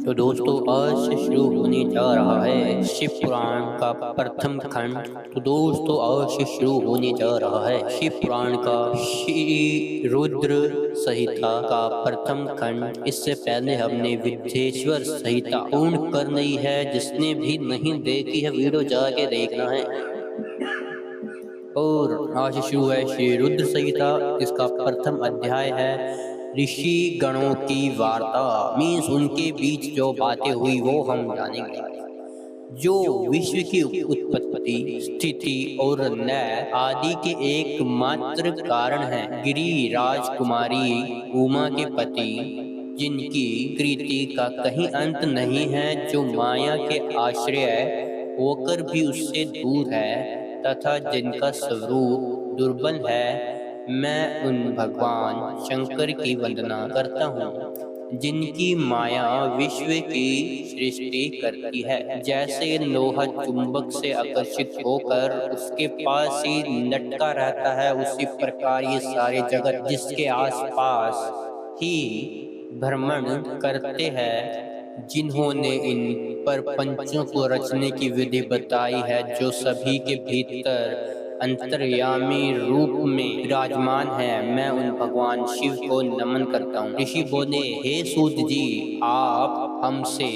तो दोस्तों आज से शुरू होने जा रहा है शिव पुराण का प्रथम खंड। तो दोस्तों आज से शुरू होने जा रहा है शिव पुराण का श्री रुद्र संहिता का प्रथम खंड। इससे पहले हमने विद्येश्वर संहिता पूर्ण कर ली है। जिसने भी नहीं देखी है वीडियो जाके देखना है। और आज से शुरू है श्री रुद्र संहिता। इसका प्रथम अध्याय है ऋषि गणों की वार्ता। मीन्स उनके बीच जो बातें हुई वो हम जानेंगे। जो विश्व की उत्पत्ति, स्थिति और लय आदि के एकमात्र कारण है। गिरि राजकुमारी उमा के पति, जिनकी कृति का कहीं अंत नहीं है, जो माया के आश्रय होकर भी उससे दूर है तथा जिनका स्वरूप दुर्बल है, मैं उन भगवान शंकर की वंदना करता हूँ, जिनकी माया विश्व की सृष्टि करती है। जैसे लोहा चुंबक से आकर्षित होकर उसके पास ही लटका रहता है, उसी प्रकार ये सारे जगत जिसके आसपास ही भ्रमण करते हैं। जिन्होंने इन प्रपंचों को रचने की विधि बताई है, जो सभी के भीतर अंतर्यामी रूप में विराजमान है, मैं उन भगवान शिव को नमन करता हूँ। ऋषि बोले, हे सूत जी, आप हमसे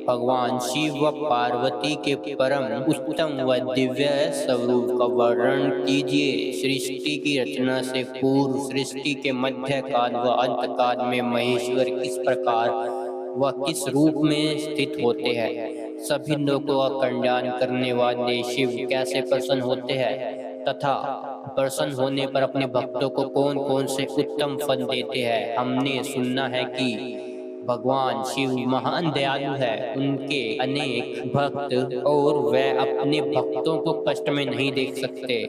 भगवान शिव व पार्वती के परम उत्तम व दिव्य स्वरूप का वर्णन कीजिए। सृष्टि की रचना से पूर्व, सृष्टि के मध्य काल व अंत काल में महेश्वर किस प्रकार व किस रूप में स्थित होते हैं। सभी लोगों का कल्याण करने वाले शिव कैसे प्रसन्न होते हैं तथा प्रसन्न होने पर अपने भक्तों को कौन कौन से उत्तम फल देते हैं। हमने सुना है कि भगवान शिव महान दयालु है। उनके अनेक भक्त और वह अपने भक्तों को कष्ट में नहीं देख सकते।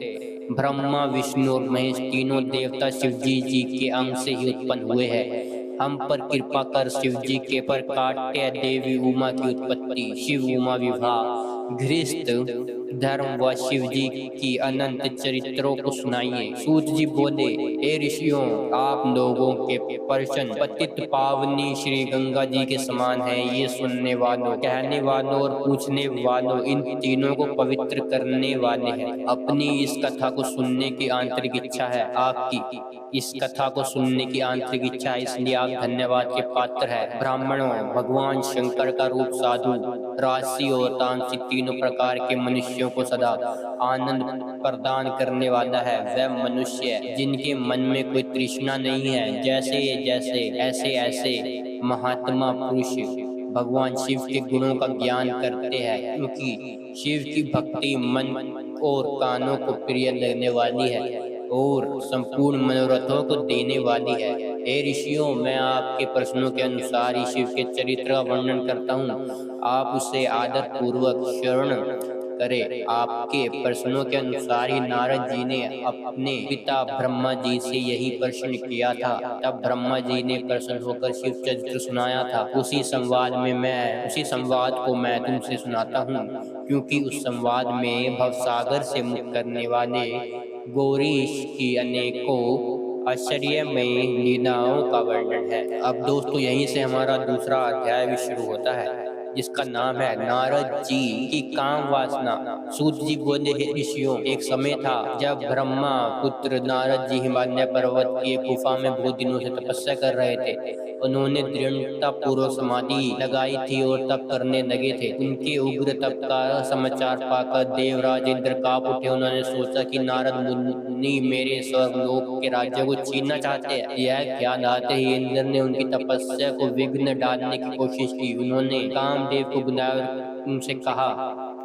ब्रह्मा, विष्णु और महेश तीनों देवता शिव जी के अंग से ही उत्पन्न हुए हैं। हम पर कृपा कर शिव जी के पर काट्य देवी उमा की उत्पत्ति, शिव उमा विवाह, घृष्ट धर्म व शिव जी की अनंत चरित्रों को सुनाइए। सूत जी बोले, हे ऋषियों, आप लोगों के प्रश्न पतित पावनी श्री गंगा जी के समान है। ये सुनने वालों, कहने वालों और पूछने वालों, इन तीनों को पवित्र करने वाले हैं। अपनी इस कथा को सुनने की आंतरिक इच्छा है आपकी। इस कथा को सुनने की आंतरिक इच्छा है, इसलिए आप धन्यवाद के पात्र है। ब्राह्मणों, भगवान शंकर का रूप साधु, राशि और तामसिक तीनों प्रकार के मनुष्यों को सदा आनंद प्रदान करने वाला है। वह मनुष्य जिनके मन में कोई तृष्णा नहीं है, जैसे जैसे ऐसे ऐसे महात्मा पुरुष भगवान शिव के गुणों का ज्ञान करते हैं, क्योंकि शिव की भक्ति मन और कानों को प्रिय लगने वाली है और संपूर्ण मनोरथों को देने वाली है। हे ऋषियों, मैं आपके प्रश्नों के अनुसार ही शिव के चरित्र का वर्णन करता हूँ। आप उसे आदर पूर्वक श्रवण करें। आपके प्रश्नों के अनुसार ही नारद जी ने अपने पिता ब्रह्मा जी से यही प्रश्न किया था। तब ब्रह्मा जी ने प्रसन्न होकर शिव चरित्र सुनाया था। उसी संवाद को मैं तुमसे सुनाता हूँ, क्योंकि उस संवाद में भवसागर से मुक्त करने वाले गौरीश की अनेकों आश्चर्यमय लीलाओं का वर्णन है। अब दोस्तों यहीं से हमारा दूसरा अध्याय भी शुरू होता है, जिसका नाम है नारद जी की काम वासना। सूत जी बोले, हे ऋषियों, एक समय था जब ब्रह्मा पुत्र नारद जी हिमालय पर्वत की एक गुफा में बहुत दिनों से तपस्या कर रहे थे। उन्होंने दृढ़ता पूर्वक समाधि लगाई थी और तप करने लगे थे। उनके उग्र तप का समाचार पाकर देवराज इंद्र कांप उठे। उन्होंने सोचा कि नारद मुनि मेरे स्वर्गलोक के राज्य को छीनना चाहते हैं। यह ख्याल आते ही इंद्र ने उनकी तपस्या को विघ्न डालने की कोशिश की। उन्होंने कामदेव को बुलाया और उनसे कहा,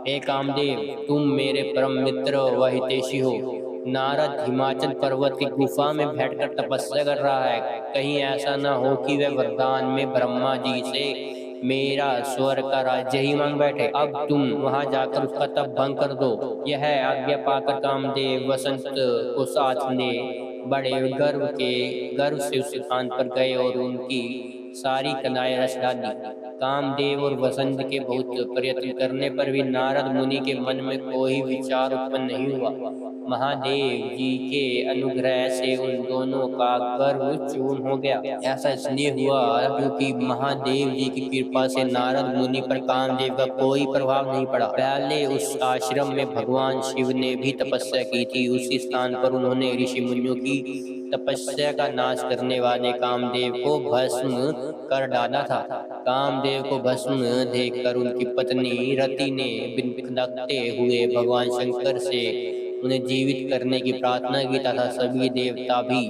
हे कामदेव, तुम मेरे परम मित्र व हितैषी हो। नारद हिमाचल पर्वत की गुफा में बैठकर तपस्या कर रहा है। कहीं ऐसा न हो कि वह वरदान में ब्रह्मा जी से मेरा स्वर्ग का राज्य ही मांग बैठे। अब तुम वहां जाकर उसका तप भंग कर दो। यह आज्ञा पाकर कामदेव वसंत को साथ ले बड़े गर्व से उस स्थान पर गए और उनकी सारी कलाएं रच डाली। कामदेव और वसंत के बहुत प्रयत्न करने पर भी नारद मुनि के मन में कोई विचार उत्पन्न नहीं हुआ। महादेव जी के अनुग्रह से उन दोनों का गर्व चूर्ण हो गया। ऐसा इसलिए हुआ क्योंकि महादेव जी की कृपा से नारद मुनि पर कामदेव का कोई प्रभाव नहीं पड़ा। पहले उस आश्रम में भगवान शिव ने भी तपस्या की थी। उसी स्थान पर उन्होंने ऋषि मुनियों की तपस्या का नाश करने वाले कामदेव को भस्म कर डाला था। कामदेव को भस्म देखकर उनकी पत्नी रति ने बिनखनकते हुए भगवान शंकर से उन्हें जीवित करने की प्रार्थना की तथा सभी देवता भी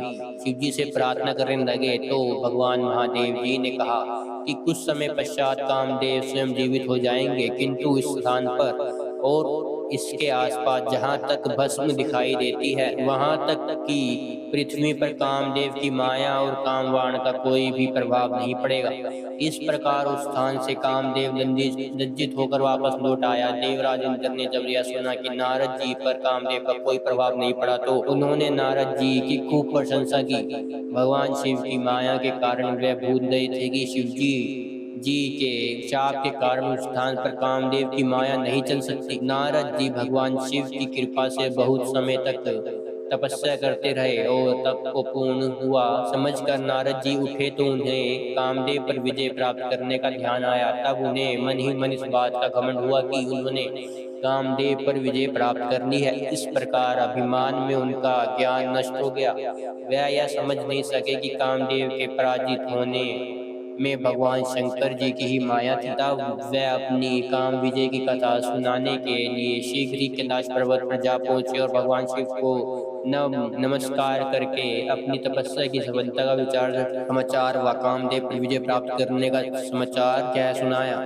शिव जी से प्रार्थना करने लगे। तो भगवान महादेव जी ने कहा कि कुछ समय पश्चात कामदेव स्वयं जीवित हो जाएंगे, किंतु इस स्थान पर और इसके आसपास जहाँ तक भस्म दिखाई देती है वहाँ तक की पृथ्वी पर कामदेव की माया और कामवाण का कोई भी प्रभाव नहीं पड़ेगा। इस प्रकार उस स्थान से कामदेव लज्जित होकर वापस लौट आया। देवराज इंद्र ने जब यह सुना कि नारद जी पर कामदेव का कोई प्रभाव नहीं पड़ा तो उन्होंने नारद जी की खूब प्रशंसा की। भगवान शिव की माया के कारण वे भूल गए थे कि शिव जी के शाप के कारण उस स्थान पर कामदेव की माया नहीं चल सकती। नारद जी भगवान शिव की कृपा से बहुत समय तक तपस्या करते रहे और तप को पूर्ण हुआ समझकर नारद जी उठे तो उन्हें कामदेव पर विजय प्राप्त करने का ध्यान आया। तब उन्हें मन ही मन इस बात का घमंड हुआ कि उन्होंने कामदेव पर विजय प्राप्त कर ली है। इस प्रकार अभिमान में उनका ज्ञान नष्ट हो गया। वह यह समझ नहीं सके कि कामदेव के पराजित होने में भगवान शंकर जी की ही माया थी। तब वह अपनी काम विजय की कथा सुनाने के लिए शीघ्र ही कैलाश पर्वत पर जा पहुंचे और भगवान शिव को नमस्कार करके अपनी तपस्या की सफलता का समाचार व कामदेव पर विजय प्राप्त करने का समाचार क्या सुनाया।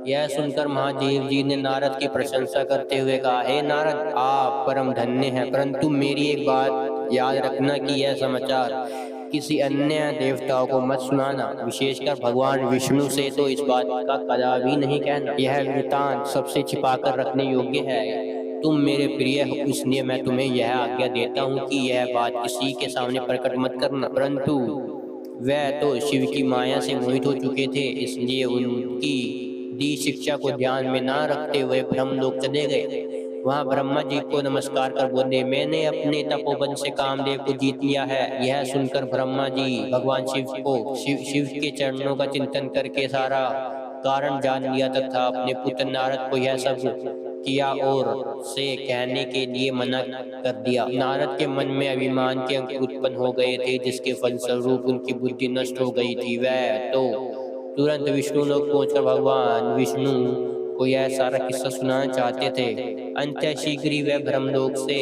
यह सुनकर महादेव जी ने नारद की प्रशंसा करते हुए कहा, हे नारद, आप परम धन्य हैं, परंतु मेरी एक बात याद रखना कि यह समाचार किसी अन्य देवताओं को मत सुनाना, विशेषकर भगवान विष्णु से तो इस बात का कदापि नहीं कहना। यह वृतांत सबसे छिपाकर रखने योग्य है। तुम मेरे प्रिय हो, इसलिए मैं तुम्हें यह आज्ञा देता हूँ कि यह बात किसी के सामने प्रकट मत करना। परंतु वह तो शिव की माया से मोहित हो चुके थे, इसलिए उनकी दी शिक्षा को ध्यान में न रखते हुए ब्रह्मलोक चले गए। वहाँ ब्रह्मा जी को नमस्कार कर बोले, मैंने अपने तपोबल से कामदेव को जीत लिया है। यह सुनकर ब्रह्मा जी भगवान शिव के चरणों का चिंतन करके सारा कारण जान लिया तथा अपने पुत्र नारद को यह सब किया और से कहने के लिए मना कर दिया। नारद के मन में अभिमान के अंक उत्पन्न हो गए थे, जिसके फलस्वरूप उनकी बुद्धि नष्ट हो गई थी। वह तो तुरंत विष्णु लोक पहुंचकर भगवान विष्णु को यह सारा किस्सा सुनाना चाहते थे। अंत शीघ्र ही वह ब्रह्मलोक से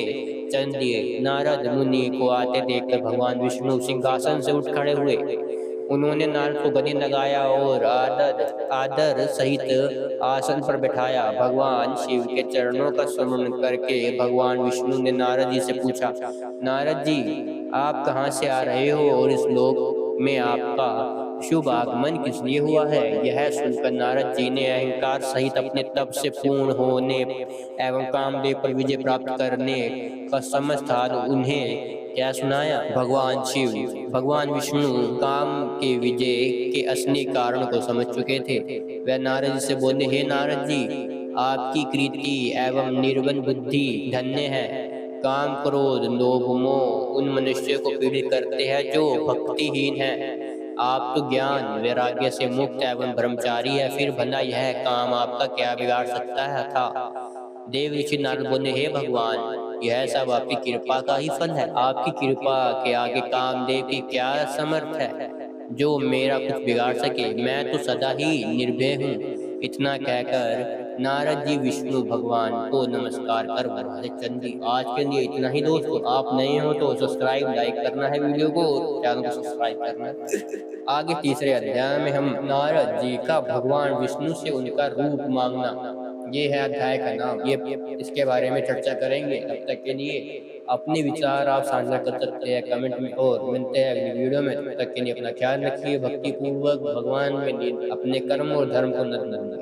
चल दिए। नारद मुनि को आते देखकर भगवान विष्णु सिंहासन से उठ खड़े हुए। उन्होंने नारद को गले लगाया और आदर सहित आसन पर बैठाया। भगवान शिव के चरणों का स्मरण करके भगवान विष्णु ने नारद जी से पूछा, नारद जी, आप कहाँ से आ रहे हो और इस लोक में आपका शुभ आगमन किस लिए हुआ है। यह सुनकर नारद जी ने अहंकार सहित अपने तप से पूर्ण होने एवं कामदेव पर विजय प्राप्त करने का समस्त हाल उन्हें क्या सुनाया। भगवान विष्णु काम के विजय के असली कारण को समझ चुके थे। वह नारद जी से बोले, हे नारद जी, आपकी कृति एवं निर्बल बुद्धि धन्य है। काम, क्रोध, लोभ, मोह उन मनुष्यों को पीड़ित करते हैं जो भक्तिहीन हैं। आप तो ज्ञान वैराग्य से मुक्त एवं ब्रह्मचारी है, फिर भला यह काम आपका क्या बिगाड़ सकता है था। देव ऋषि नारद बोले, हे भगवान, यह सब आपकी कृपा का ही फल है। आपकी कृपा के आगे कामदेव की क्या समर्थ है जो मेरा कुछ बिगाड़ सके। मैं तो सदा ही निर्भय हूँ। इतना कहकर नारद जी विष्णु भगवान को नमस्कार कर वहां से चल दी। आज के लिए इतना ही दोस्तों। आप नए हो तो सब्सक्राइब लाइक करना है वीडियो को और चैनल को सब्सक्राइब करना है। आगे तीसरे अध्याय में हम नारद जी का भगवान विष्णु से उनका रूप मांगना, ये है अध्याय का नाम। ये इसके बारे में चर्चा करेंगे। तब तक के लिए अपने विचार आप साझा कर सकते हैं कमेंट में और मिलते हैं अगली वीडियो में। तब तक के लिए अपना ख्याल रखिए। भक्ति पूर्वक भगवान में अपने कर्म और धर्म को नष्ट न